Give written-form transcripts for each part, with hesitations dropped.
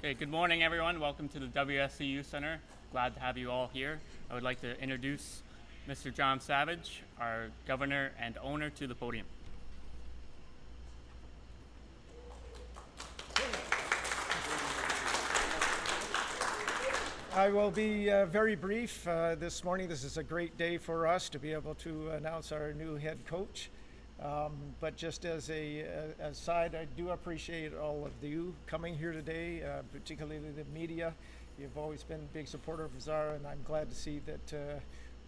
Okay, good morning, everyone. Welcome to the WFCU Center. Glad to have you all here. I would like to introduce Mr. John Savage, our governor and owner, to the podium. I will be very brief this morning. This is a great day for us to be able to announce our new head coach. But just as a aside, I do appreciate all of you coming here today, particularly the media. You've always been a big supporter of Zara, and I'm glad to see that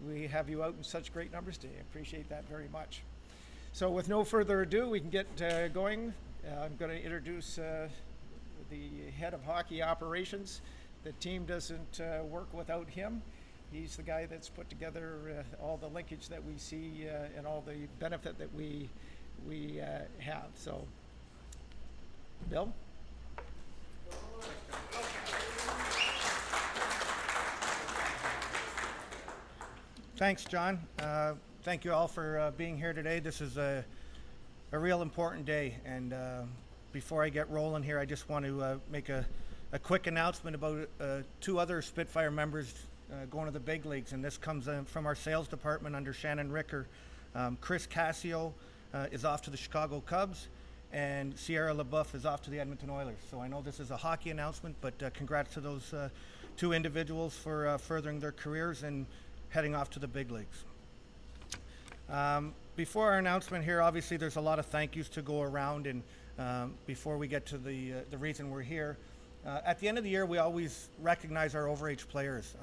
we have you out in such great numbers today. I appreciate that very much. So with no further ado, we can get going. I'm going to introduce the head of hockey operations. The team doesn't work without him. He's the guy that's put together all the linkage that we see and all the benefit that we have. So, Bill? Thanks, John. Thank you all for being here today. This is a real important day, and before I get rolling here, I just want to make a quick announcement about two other Spitfire members going to the big leagues, and this comes from our sales department under Shannon Ricker. Chris Cassio is off to the Chicago Cubs, and Sierra LaBeouf is off to the Edmonton Oilers. So I know this is a hockey announcement, but congrats to those two individuals for furthering their careers and heading off to the big leagues. Before our announcement here, obviously there's a lot of thank yous to go around, and before we get to the reason we're here, at the end of the year, we always recognize our overage players.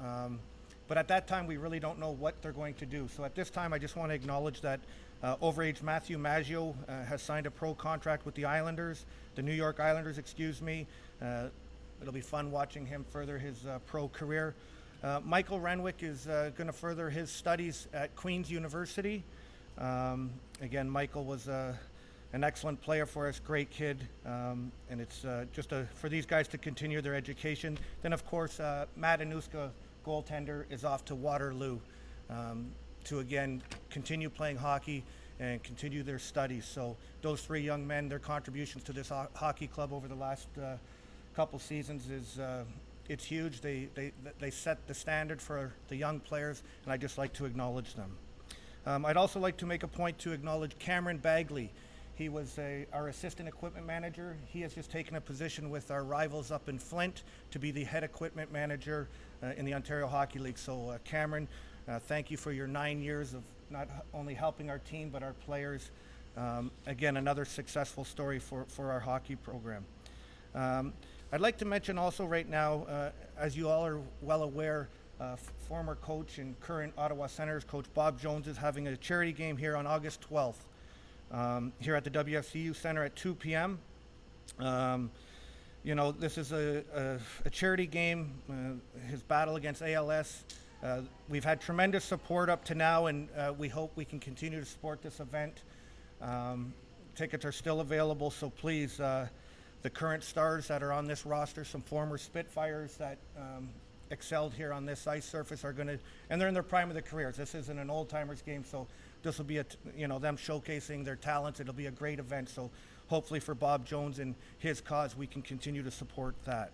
But at that time, we really don't know what they're going to do. So at this time, I just want to acknowledge that overage Matthew Maggio has signed a pro contract with the Islanders, the New York Islanders, excuse me. It'll be fun watching him further his pro career. Michael Renwick is going to further his studies at Queen's University. Again, Michael was an excellent player for us, great kid, and it's just for these guys to continue their education. Then, of course, Matt Anuska, goaltender, is off to Waterloo to, again, continue playing hockey and continue their studies. So those three young men, their contributions to this hockey club over the last couple seasons is it's huge. They set the standard for the young players, and I'd just like to acknowledge them. I'd also like to make a point to acknowledge Cameron Bagley. He was our assistant equipment manager. He has just taken a position with our rivals up in Flint to be the head equipment manager in the Ontario Hockey League. So Cameron, thank you for your 9 years of not only helping our team but our players. Again, another successful story for our hockey program. I'd like to mention also right now, as you all are well aware, former coach and current Ottawa Senators coach Bob Jones is having a charity game here on August 12th. Here at the WFCU Center at 2 p.m. You know, this is a charity game, his battle against ALS. We've had tremendous support up to now, and we hope we can continue to support this event. Tickets are still available, so please, the current stars that are on this roster, some former Spitfires that excelled here on this ice surface are going to, and they're in their prime of their careers. This isn't an old-timers game, so this will be them showcasing their talents. It'll be a great event. So hopefully for Bob Jones and his cause, we can continue to support that.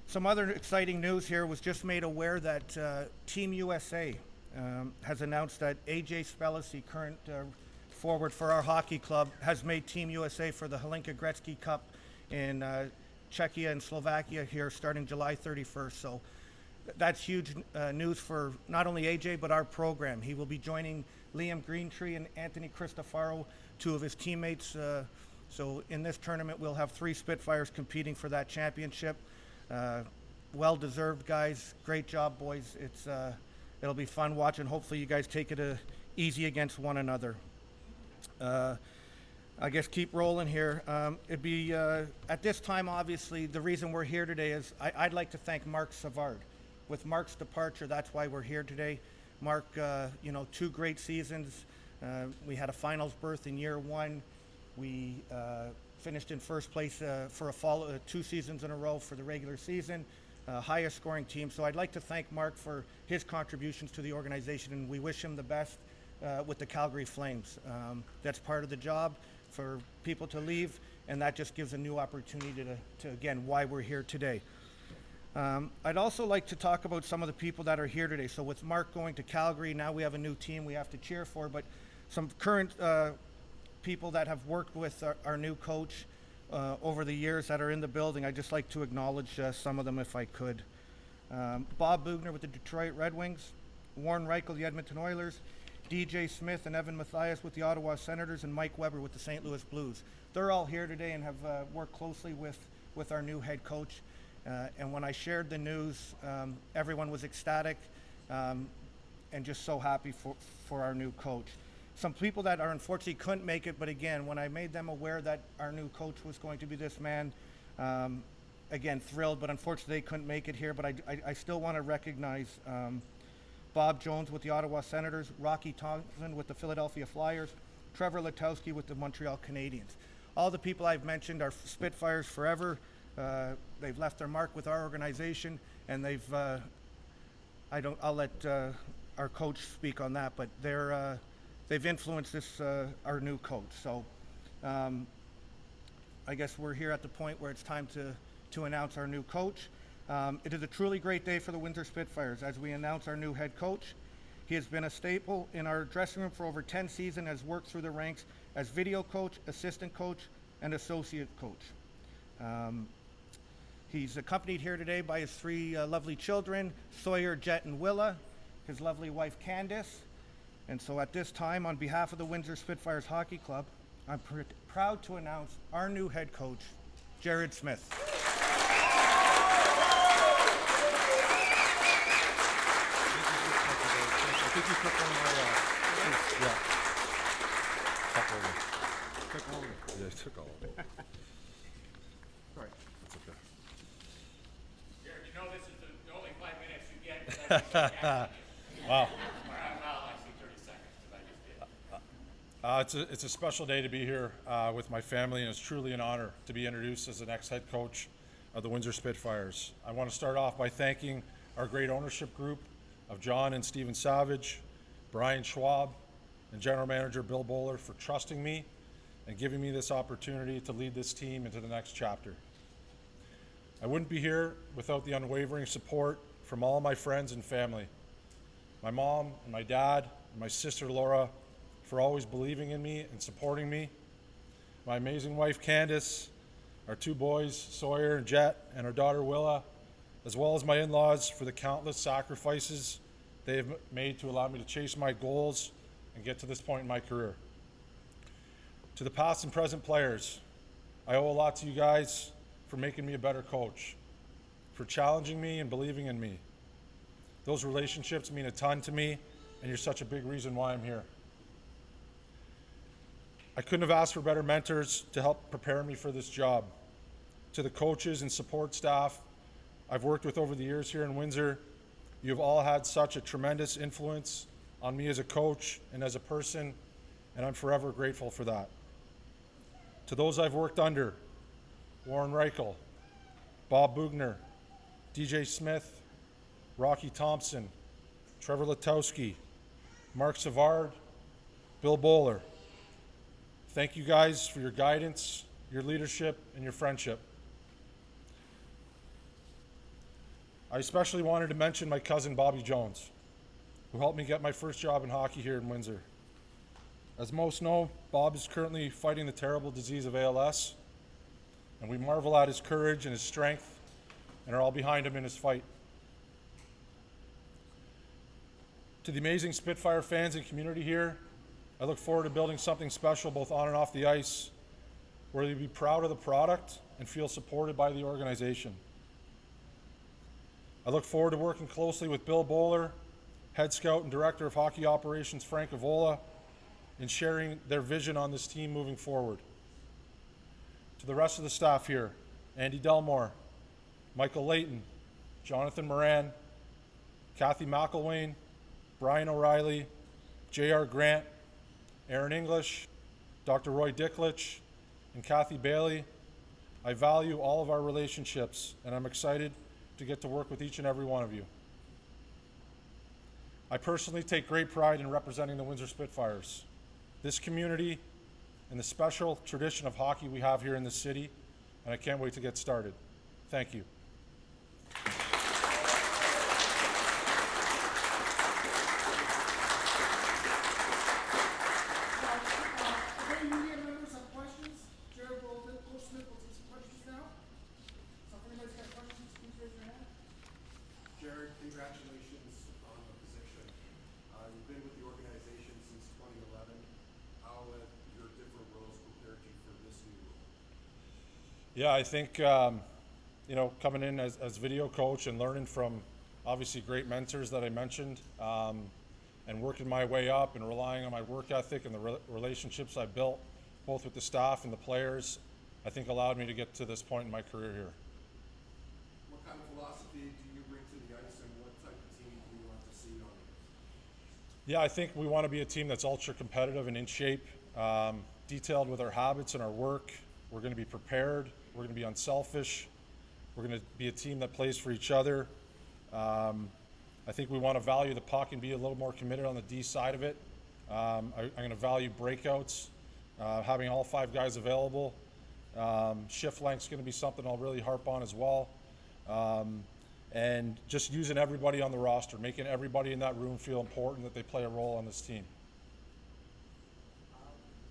Some other exciting news here. Was just made aware that Team USA has announced that AJ Spellacy, current forward for our hockey club, has made Team USA for the Hlinka Gretzky Cup in Czechia and Slovakia here starting July 31st. So that's huge news for not only AJ but our program. He will be joining Liam Greentree and Anthony Cristofaro, two of his teammates. So in this tournament, we'll have 3 Spitfires competing for that championship. Well-deserved, guys. Great job, boys. It'll be fun watching. Hopefully you guys take it easy against one another. I guess keep rolling here. It'd be at this time, obviously, the reason we're here today is I'd like to thank Mark Savard. With Mark's departure, that's why we're here today. Mark, 2 great seasons. We had a finals berth in year 1. We finished in first place for 2 seasons in a row for the regular season, highest scoring team. So I'd like to thank Mark for his contributions to the organization, and we wish him the best with the Calgary Flames. That's part of the job. For people to leave, and that just gives a new opportunity to again, why we're here today. I'd also like to talk about some of the people that are here today. So with Mark going to Calgary, now we have a new team we have to cheer for, but some current people that have worked with our new coach over the years that are in the building. I'd just like to acknowledge some of them if I could. Bob Bugner with the Detroit Red Wings, Warren Reichel, the Edmonton Oilers, DJ Smith and Evan Mathias with the Ottawa Senators, and Mike Weber with the St. Louis Blues. They're all here today and have worked closely with our new head coach. And when I shared the news, everyone was ecstatic and just so happy for our new coach. Some people that are unfortunately couldn't make it, but again, when I made them aware that our new coach was going to be this man, again, thrilled, but unfortunately they couldn't make it here. But I still want to recognize Bob Jones with the Ottawa Senators, Rocky Thompson with the Philadelphia Flyers, Trevor Letowski with the Montreal Canadiens. All the people I've mentioned are Spitfires forever. They've left their mark with our organization, and I'll let our coach speak on that, but they've influenced our new coach. So I guess we're here at the point where it's time to announce our new coach. It is a truly great day for the Windsor Spitfires as we announce our new head coach. He has been a staple in our dressing room for over 10 seasons, has worked through the ranks as video coach, assistant coach, and associate coach. He's accompanied here today by his three lovely children, Sawyer, Jet, and Willa, his lovely wife, Candace. And so at this time, on behalf of the Windsor Spitfires Hockey Club, I'm proud to announce our new head coach, Jerrod Smith. I think you took one of my, Took all of it. Yeah, I took all of it. Sorry. That's okay. Jerrod, you know this is the only 5 minutes you get. 'Cause I just looked at you. Wow. Well, actually 30 seconds, because I just did. It's a special day to be here with my family, and it's truly an honor to be introduced as the next head coach of the Windsor Spitfires. I want to start off by thanking our great ownership group of John and Stephen Savage, Brian Schwab, and General Manager Bill Bowler for trusting me and giving me this opportunity to lead this team into the next chapter. I wouldn't be here without the unwavering support from all my friends and family. My mom and my dad and my sister Laura for always believing in me and supporting me. My amazing wife Candace, our two boys Sawyer and Jet, and our daughter Willa, as well as my in-laws for the countless sacrifices they have made to allow me to chase my goals and get to this point in my career. To the past and present players, I owe a lot to you guys for making me a better coach, for challenging me and believing in me. Those relationships mean a ton to me, and you're such a big reason why I'm here. I couldn't have asked for better mentors to help prepare me for this job. To the coaches and support staff I've worked with over the years here in Windsor, you've all had such a tremendous influence on me as a coach and as a person, and I'm forever grateful for that. To those I've worked under, Warren Reichel, Bob Bugner, DJ Smith, Rocky Thompson, Trevor Letowski, Mark Savard, Bill Bowler. Thank you guys for your guidance, your leadership, and your friendship. I especially wanted to mention my cousin Bobby Jones, who helped me get my first job in hockey here in Windsor. As most know, Bob is currently fighting the terrible disease of ALS, and we marvel at his courage and his strength and are all behind him in his fight. To the amazing Spitfire fans and community here, I look forward to building something special both on and off the ice, where you'll be proud of the product and feel supported by the organization. I look forward to working closely with Bill Bowler, Head Scout and Director of Hockey Operations Frank Avola, in sharing their vision on this team moving forward. To the rest of the staff here, Andy Delmore, Michael Layton, Jonathan Moran, Kathy McElwain, Brian O'Reilly, J.R. Grant, Aaron English, Dr. Roy Dicklich, and Kathy Bailey, I value all of our relationships, and I'm excited to get to work with each and every one of you. I personally take great pride in representing the Windsor Spitfires, this community, in the special tradition of hockey we have here in the city, and I can't wait to get started. Thank you. Media members have questions. Jerrod will take some questions now. So if anybody's got questions, please raise your hand. Jerrod, congratulations on the position. You've been with the organization since 2011. How have your different roles prepared you for this new role? Yeah, I think, coming in as video coach and learning from obviously great mentors that I mentioned, and working my way up and relying on my work ethic and the relationships I built, both with the staff and the players, I think allowed me to get to this point in my career here. What kind of philosophy do you bring to the ice, and what type of team do you want to see on the ice? Yeah, I think we want to be a team that's ultra competitive and in shape, detailed with our habits and our work. We're going to be prepared. We're going to be unselfish. We're going to be a team that plays for each other. I think we want to value the puck and be a little more committed on the D side of it. I'm going to value breakouts, having all 5 guys available. Shift length's going to be something I'll really harp on as well. And just using everybody on the roster, making everybody in that room feel important, that they play a role on this team.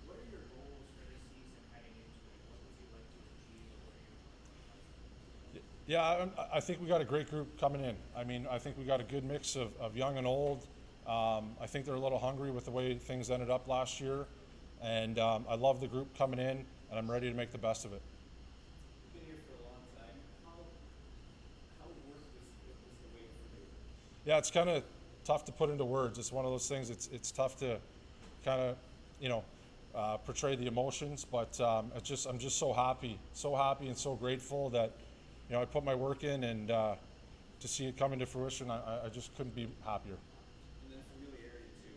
What are your goals for this season heading into it? What would you like to achieve, or what are your Yeah, I think we got a great group coming in. I mean, I think we got a good mix of young and old. I think they're a little hungry with the way things ended up last year. And I love the group coming in, and I'm ready to make the best of it. You've been here for a long time. How worthless is the wait for you? Yeah, it's kind of tough to put into words. It's one of those things. It's tough to kind of portray the emotions. But I'm just so happy and so grateful that I put my work in, and to see it come into fruition, I just couldn't be happier. And then familiarity too.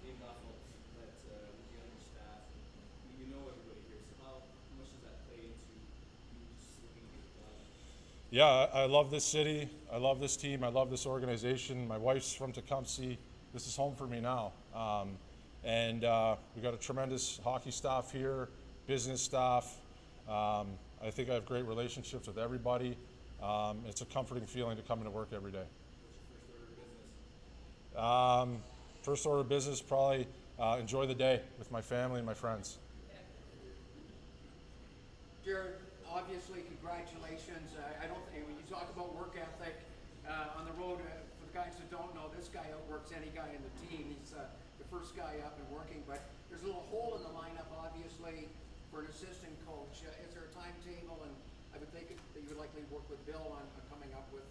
Dave Goffel that with the younger staff, and you know everybody here. So how much does that play into you just looking at the job? Yeah, I love this city. I love this team. I love this organization. My wife's from Tecumseh. This is home for me now. And we got a tremendous hockey staff here, business staff. I think I have great relationships with everybody. It's a comforting feeling to come into work every day. What's your first order of business? First order of business, probably enjoy the day with my family and my friends. Jerrod, obviously, congratulations. I don't think, when you talk about work ethic on the road, for the guys that don't know, this guy outworks any guy in the team. He's the first guy up and working, but there's a little hole in the lineup, obviously, for an assistant coach. Is there a timetable? And I would think that you would likely work with Bill on coming up with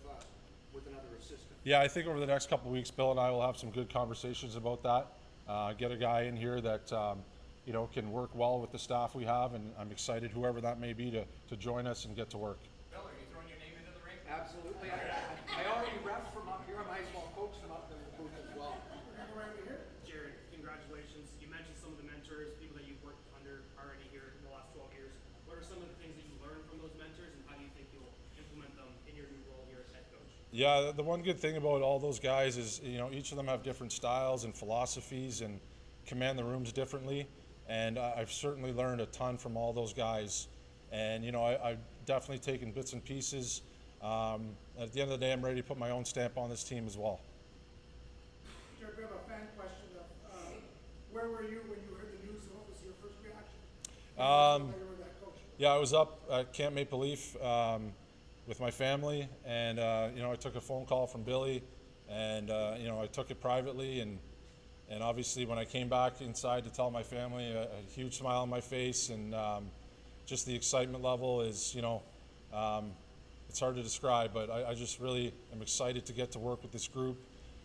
another assistant. Yeah, I think over the next couple of weeks, Bill and I will have some good conversations about that. Get a guy in here that can work well with the staff we have, and I'm excited, whoever that may be, to join us and get to work. Bill, are you throwing your name into the ring? Absolutely. I already ref from up here. I might as well coach them up in the booth as well. Jerrod, congratulations. You mentioned some of the mentors, people that you've worked under already here in the last 12 years. What are some of the things that you learned from those mentors, and how do you think you'll implement them in your new role here as head coach? Yeah, the one good thing about all those guys is, each of them have different styles and philosophies and command the rooms differently. And I've certainly learned a ton from all those guys. And, I've definitely taken bits and pieces. At the end of the day, I'm ready to put my own stamp on this team as well. Jerrod, we have a fan question of where were you when you heard the news, and what was your first reaction? You were that coach. Yeah, I was up at Camp Maple Leaf with my family, and I took a phone call from Billy, and I took it privately, and obviously when I came back inside to tell my family, a huge smile on my face, and just the excitement level is, it's hard to describe, but I just really am excited to get to work with this group,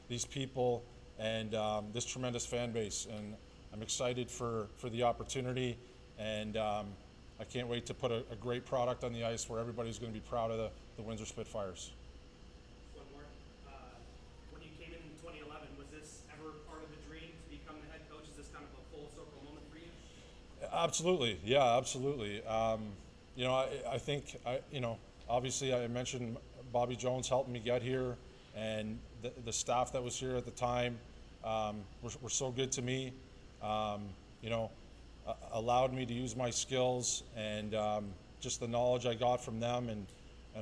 these people, and this tremendous fan base, and I'm excited for the opportunity, and I can't wait to put a great product on the ice where everybody's going to be proud of the Windsor Spitfires. One more. When you came in 2011, was this ever part of the dream to become the head coach? Is this kind of a full circle moment for you? Absolutely, yeah, absolutely. I think obviously I mentioned Bobby Jones helping me get here, and the staff that was here at the time were so good to me. allowed me to use my skills and just the knowledge I got from them. And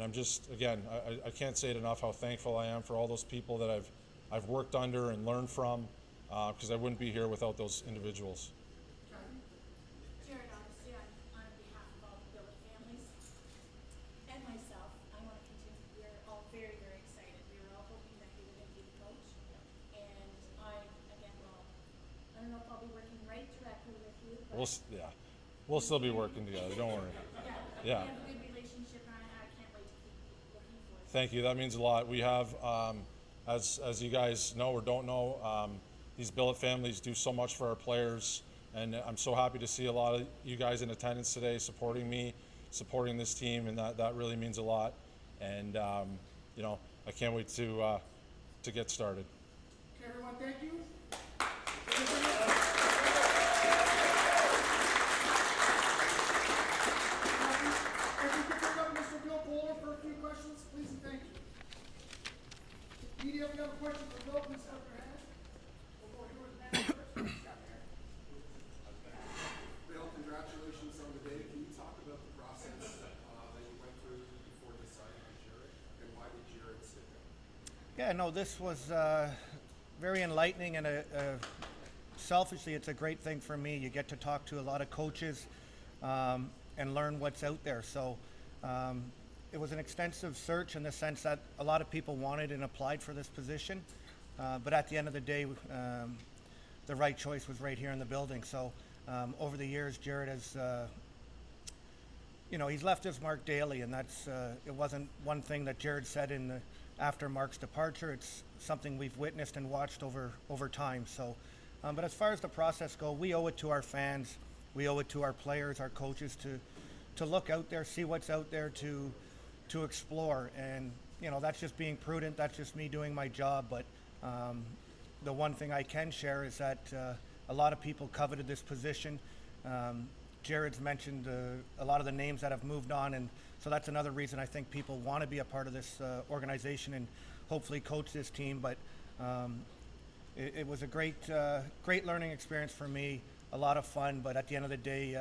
I'm just, again, I can't say it enough how thankful I am for all those people that I've worked under and learned from, because I wouldn't be here without those individuals. Jerrod, obviously, on behalf of all the Billet families and myself, I want to continue. We're all very, very excited. We were all hoping that you were going to be the coach. And I, again, well, I don't know if I'll be working right directly with you, but We'll still be working together. Don't worry. yeah, we have a good relationship, and I can't wait to keep looking for it. Thank you. That means a lot. We have, as you guys know or don't know, these billet families do so much for our players, and I'm so happy to see a lot of you guys in attendance today, supporting me, supporting this team, and that really means a lot. And you know, I can't wait to get started. Okay, everyone, thank you. If we could bring up Mr. Bill Bowler for a few questions, please and thank you. Media, if you have a question for Bill, please have your hand. We'll go here with the man first. Bill, congratulations on the day. Can you talk about the process that you went through before deciding on Jerrod, and why did Jerrod stick out? Yeah, no, this was very enlightening, and selfishly, it's a great thing for me. You get to talk to a lot of coaches and learn what's out there. So it was an extensive search in the sense that a lot of people wanted and applied for this position. But at the end of the day, the right choice was right here in the building. So over the years, Jerrod has, he's left his mark daily, and that's it wasn't one thing that Jerrod said after Mark's departure. It's something we've witnessed and watched over time. So, but as far as the process goes, we owe it to our fans, we owe it to our players, our coaches to look out there, see what's out there, to explore. And that's just being prudent. That's just me doing my job. But the one thing I can share is that a lot of people coveted this position. Jerrod's mentioned a lot of the names that have moved on, and so that's another reason I think people want to be a part of this organization and hopefully coach this team. But it was a great learning experience for me, a lot of fun. But at the end of the day,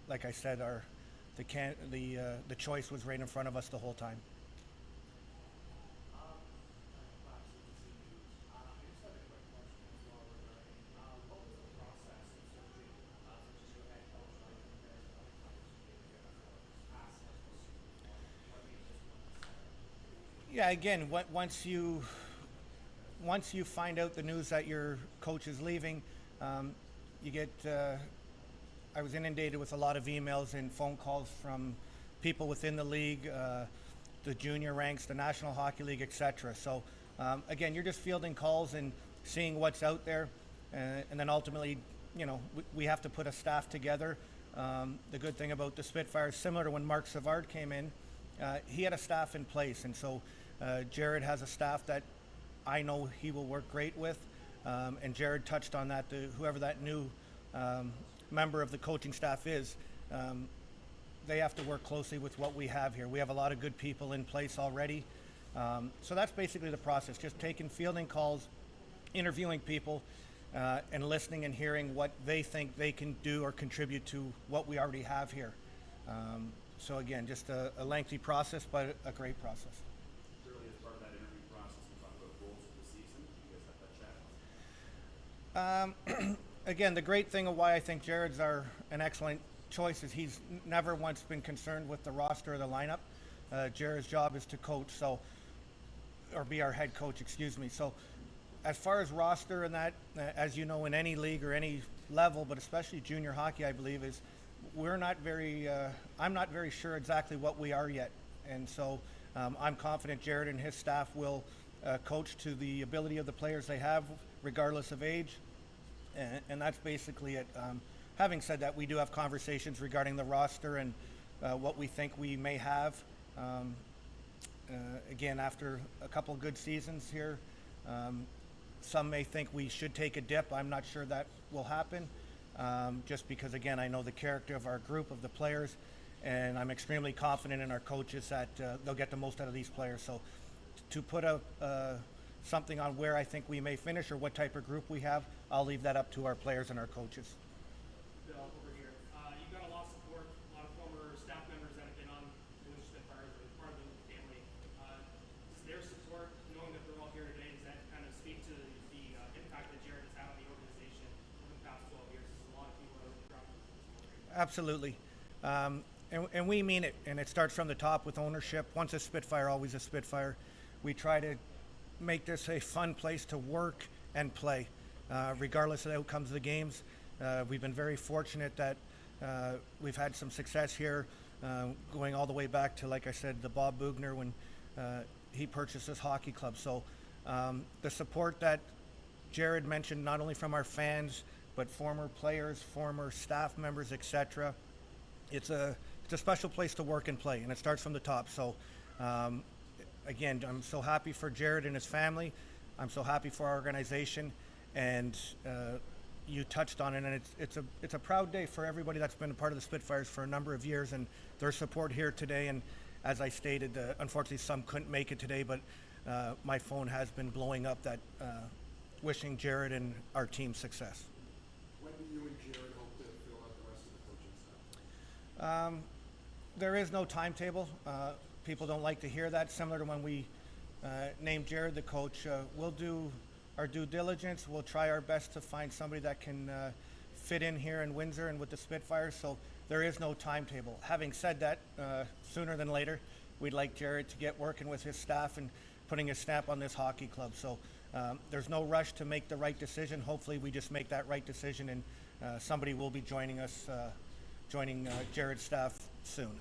like I said, the choice was right in front of us the whole time. Yeah, again, once you find out the news that your coach is leaving, you get. I was inundated with a lot of emails and phone calls from people within the league, the junior ranks, the National Hockey League, etc. So again, you're just fielding calls and seeing what's out there, and then ultimately, we have to put a staff together. The good thing about the Spitfires, similar to when Mark Savard came in, he had a staff in place, and so Jerrod has a staff that I know he will work great with, and Jerrod touched on that. Whoever that new member of the coaching staff is, they have to work closely with what we have here. We have a lot of good people in place already, so that's basically the process. Just fielding calls, interviewing people, and listening and hearing what they think they can do or contribute to what we already have here. So again, just a lengthy process, but a great process. Really, as part of that interview process, we talk about goals for the season. You guys have that chat. Again, the great thing of why I think Jerrod's an excellent choice is he's never once been concerned with the roster or the lineup. Jerrod's job is to coach, or be our head coach, excuse me. So as far as roster and that, as you know, in any league or any level, but especially junior hockey, I believe, is I'm not very sure exactly what we are yet. And so I'm confident Jerrod and his staff will coach to the ability of the players they have, regardless of age. And that's basically it. Having said that, we do have conversations regarding the roster and what we think we may have. Again, after a couple good seasons here, some may think we should take a dip. I'm not sure that will happen, just because, again, I know the character of our group, of the players, and I'm extremely confident in our coaches that they'll get the most out of these players. So to put something on where I think we may finish or what type of group we have, I'll leave that up to our players and our coaches. Bill, over here. absolutely. And we mean it, and it starts from the top with ownership. Once a Spitfire, always a Spitfire. We try to make this a fun place to work and play, regardless of the outcomes of the games. We've been very fortunate that we've had some success here, going all the way back to, like I said, the Bob Bugner when he purchased this hockey club. So the support that Jerrod mentioned, not only from our fans, but former players, former staff members, etc. It's a special place to work and play, and it starts from the top. So again, I'm so happy for Jerrod and his family. I'm so happy for our organization, and you touched on it, and it's a proud day for everybody that's been a part of the Spitfires for a number of years, and their support here today. And as I stated, unfortunately some couldn't make it today, but my phone has been blowing up that wishing Jerrod and our team success. When do you and Jerrod hope to fill out the rest of the coaching staff? There is no timetable. People don't like to hear that. Similar to when we named Jerrod the coach, we'll do our due diligence. We'll try our best to find somebody that can fit in here in Windsor and with the Spitfires. So there is no timetable. Having said that, sooner than later, we'd like Jerrod to get working with his staff and putting a stamp on this hockey club. So there's no rush to make the right decision. Hopefully we just make that right decision, and somebody will be joining us, joining Jerrod's staff soon.